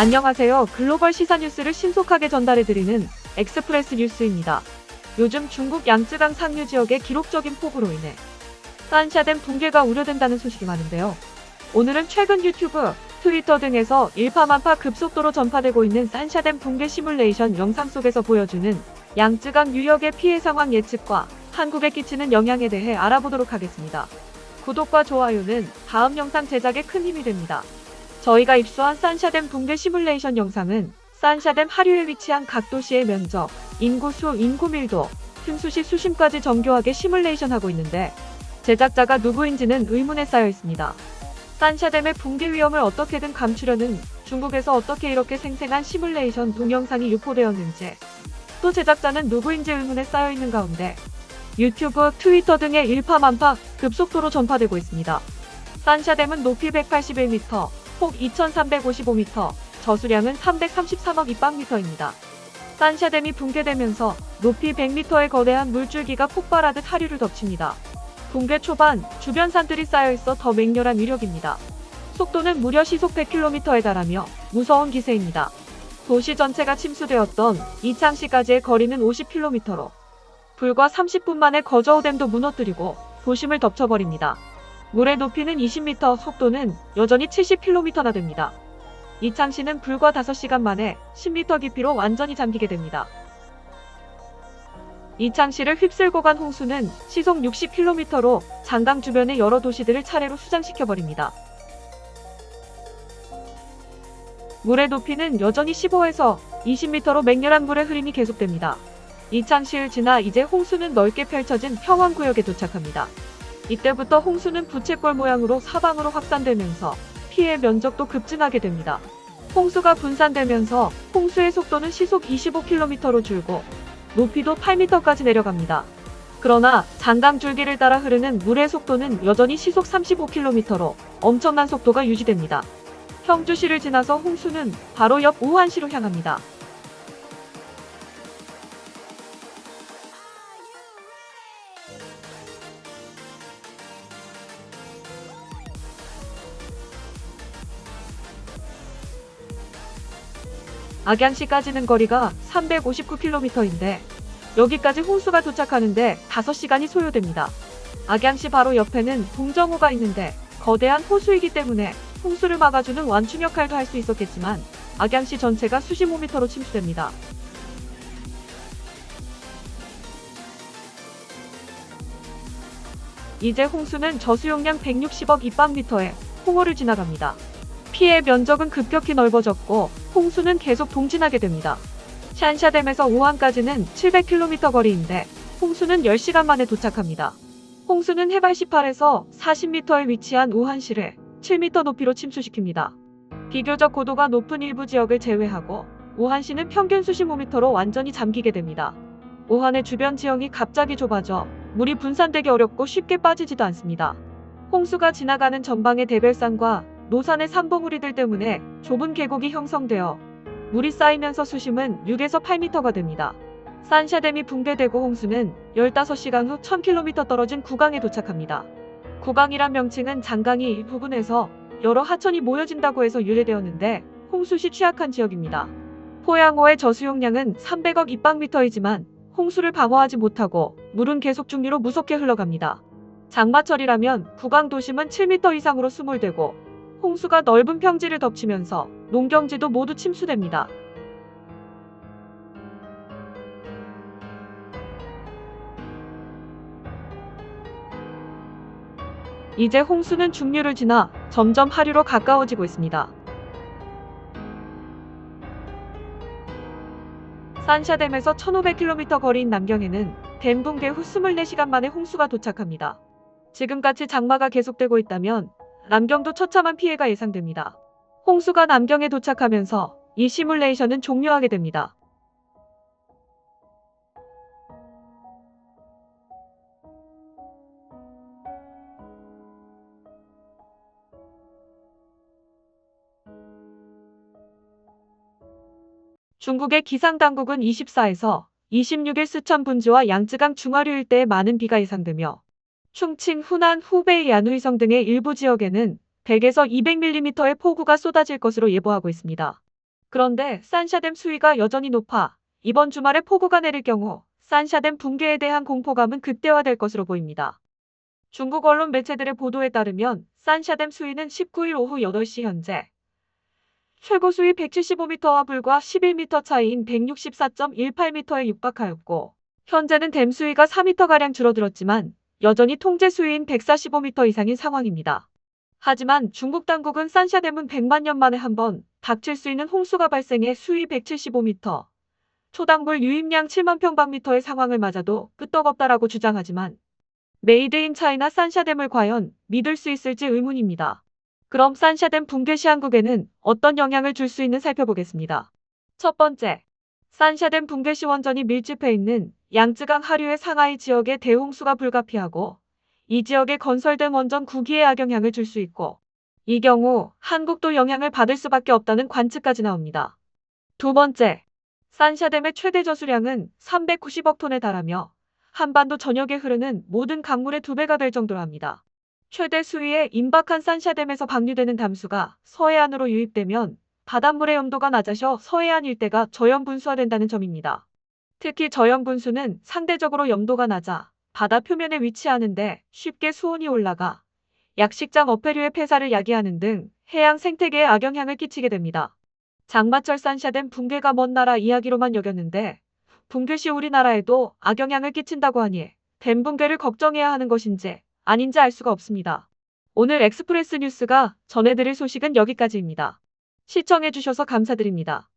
안녕하세요. 글로벌 시사 뉴스를 신속하게 전달해드리는 엑스프레스 뉴스입니다. 요즘 중국 양쯔강 상류 지역의 기록적인 폭우로 인해 산샤댐 붕괴가 우려된다는 소식이 많은데요. 오늘은 최근 유튜브, 트위터 등에서 일파만파 급속도로 전파되고 있는 산샤댐 붕괴 시뮬레이션 영상 속에서 보여주는 양쯔강 유역의 피해 상황 예측과 한국에 끼치는 영향에 대해 알아보도록 하겠습니다. 구독과 좋아요는 다음 영상 제작에 큰 힘이 됩니다. 저희가 입수한 산샤댐 붕괴 시뮬레이션 영상은 산샤댐 하류에 위치한 각 도시의 면적, 인구수, 인구 밀도, 틈수시 수심까지 정교하게 시뮬레이션하고 있는데 제작자가 누구인지는 의문에 쌓여 있습니다. 산샤댐의 붕괴 위험을 어떻게든 감추려는 중국에서 어떻게 이렇게 생생한 시뮬레이션 동영상이 유포되었는지, 또 제작자는 누구인지 의문에 쌓여 있는 가운데 유튜브, 트위터 등의 일파만파 급속도로 전파되고 있습니다. 산샤댐은 높이 181m, 폭 2355m, 저수량은 333억 입방미터입니다. 산샤댐이 붕괴되면서 높이 100m의 거대한 물줄기가 폭발하듯 하류를 덮칩니다. 붕괴 초반, 주변 산들이 쌓여있어 더 맹렬한 위력입니다. 속도는 무려 시속 100km에 달하며 무서운 기세입니다. 도시 전체가 침수되었던 이창시까지의 거리는 50km로 불과 30분 만에 거저우댐도 무너뜨리고 도심을 덮쳐버립니다. 물의 높이는 20m, 속도는 여전히 70km나 됩니다. 이창시는 불과 5시간 만에 10m 깊이로 완전히 잠기게 됩니다. 이창시를 휩쓸고 간 홍수는 시속 60km로 장강 주변의 여러 도시들을 차례로 수장시켜버립니다. 물의 높이는 여전히 15에서 20m로 맹렬한 물의 흐름이 계속됩니다. 이창시를 지나 이제 홍수는 넓게 펼쳐진 평원구역에 도착합니다. 이때부터 홍수는 부채꼴 모양으로 사방으로 확산되면서 피해 면적도 급증하게 됩니다. 홍수가 분산되면서 홍수의 속도는 시속 25km로 줄고 높이도 8m까지 내려갑니다. 그러나 장강 줄기를 따라 흐르는 물의 속도는 여전히 시속 35km로 엄청난 속도가 유지됩니다. 형주시를 지나서 홍수는 바로 옆 우한시로 향합니다. 악양시까지는 거리가 359km인데 여기까지 홍수가 도착하는데 5시간이 소요됩니다. 악양시 바로 옆에는 동정호가 있는데 거대한 호수이기 때문에 홍수를 막아주는 완충 역할도 할 수 있었겠지만 악양시 전체가 수십 5m로 침수됩니다. 이제 홍수는 저수용량 160억 입방미터의 홍호를 지나갑니다. 피해 면적은 급격히 넓어졌고 홍수는 계속 동진하게 됩니다. 샨샤댐에서 우한까지는 700km 거리인데 홍수는 10시간 만에 도착합니다. 홍수는 해발 18에서 40m에 위치한 우한시를 7m 높이로 침수시킵니다. 비교적 고도가 높은 일부 지역을 제외하고 우한시는 평균 수심 5m로 완전히 잠기게 됩니다. 우한의 주변 지형이 갑자기 좁아져 물이 분산되기 어렵고 쉽게 빠지지도 않습니다. 홍수가 지나가는 전방의 대별산과 노산의 산봉우리들 때문에 좁은 계곡이 형성되어 물이 쌓이면서 수심은 6에서 8m가 됩니다. 산샤댐이 붕괴되고 홍수는 15시간 후 1000km 떨어진 구강에 도착합니다. 구강이란 명칭은 장강이 이 부근에서 여러 하천이 모여진다고 해서 유래되었는데 홍수 시 취약한 지역입니다. 포양호의 저수용량은 300억 입방미터이지만 홍수를 방어하지 못하고 물은 계속 중류로 무섭게 흘러갑니다. 장마철이라면 구강 도심은 7m 이상으로 수몰되고 홍수가 넓은 평지를 덮치면서 농경지도 모두 침수됩니다. 이제 홍수는 중류를 지나 점점 하류로 가까워지고 있습니다. 산샤댐에서 1500km 거리인 남경에는 댐 붕괴 후 24시간 만에 홍수가 도착합니다. 지금같이 장마가 계속되고 있다면 남경도 처참한 피해가 예상됩니다. 홍수가 남경에 도착하면서 이 시뮬레이션은 종료하게 됩니다. 중국의 기상당국은 24에서 26일 스촨 분지와 양쯔강 중하류 일대에 많은 비가 예상되며 충칭, 후난, 후베이, 얀후이성 등의 일부 지역에는 100에서 200mm의 폭우가 쏟아질 것으로 예보하고 있습니다. 그런데 산샤댐 수위가 여전히 높아 이번 주말에 폭우가 내릴 경우 산샤댐 붕괴에 대한 공포감은 극대화될 것으로 보입니다. 중국 언론 매체들의 보도에 따르면 산샤댐 수위는 19일 오후 8시 현재 최고 수위 175m와 불과 11m 차이인 164.18m에 육박하였고 현재는 댐 수위가 4m가량 줄어들었지만 여전히 통제 수위인 145m 이상인 상황입니다. 하지만 중국 당국은 산샤댐은 100만 년 만에 한 번 닥칠 수 있는 홍수가 발생해 수위 175m, 초당물 유입량 7만 평방미터의 상황을 맞아도 끄떡없다라고 주장하지만 메이드 인 차이나 산샤댐을 과연 믿을 수 있을지 의문입니다. 그럼 산샤댐 붕괴 시 한국에는 어떤 영향을 줄 수 있는 살펴보겠습니다. 첫 번째, 산샤댐 붕괴 시 원전이 밀집해 있는 양쯔강 하류의 상하이 지역에 대홍수가 불가피하고 이 지역에 건설된 원전 9기에 악영향을 줄 수 있고 이 경우 한국도 영향을 받을 수밖에 없다는 관측까지 나옵니다. 두 번째, 산샤댐의 최대 저수량은 390억 톤에 달하며 한반도 전역에 흐르는 모든 강물의 2배가 될 정도로 합니다. 최대 수위에 임박한 산샤댐에서 방류되는 담수가 서해안으로 유입되면 바닷물의 염도가 낮아져 서해안 일대가 저염분수화된다는 점입니다. 특히 저염분수는 상대적으로 염도가 낮아 바다 표면에 위치하는데 쉽게 수온이 올라가 약식장 어패류의 폐사를 야기하는 등 해양 생태계에 악영향을 끼치게 됩니다. 장마철 산샤댐 붕괴가 먼 나라 이야기로만 여겼는데 붕괴 시 우리나라에도 악영향을 끼친다고 하니 댐 붕괴를 걱정해야 하는 것인지 아닌지 알 수가 없습니다. 오늘 엑스프레스 뉴스가 전해드릴 소식은 여기까지입니다. 시청해주셔서 감사드립니다.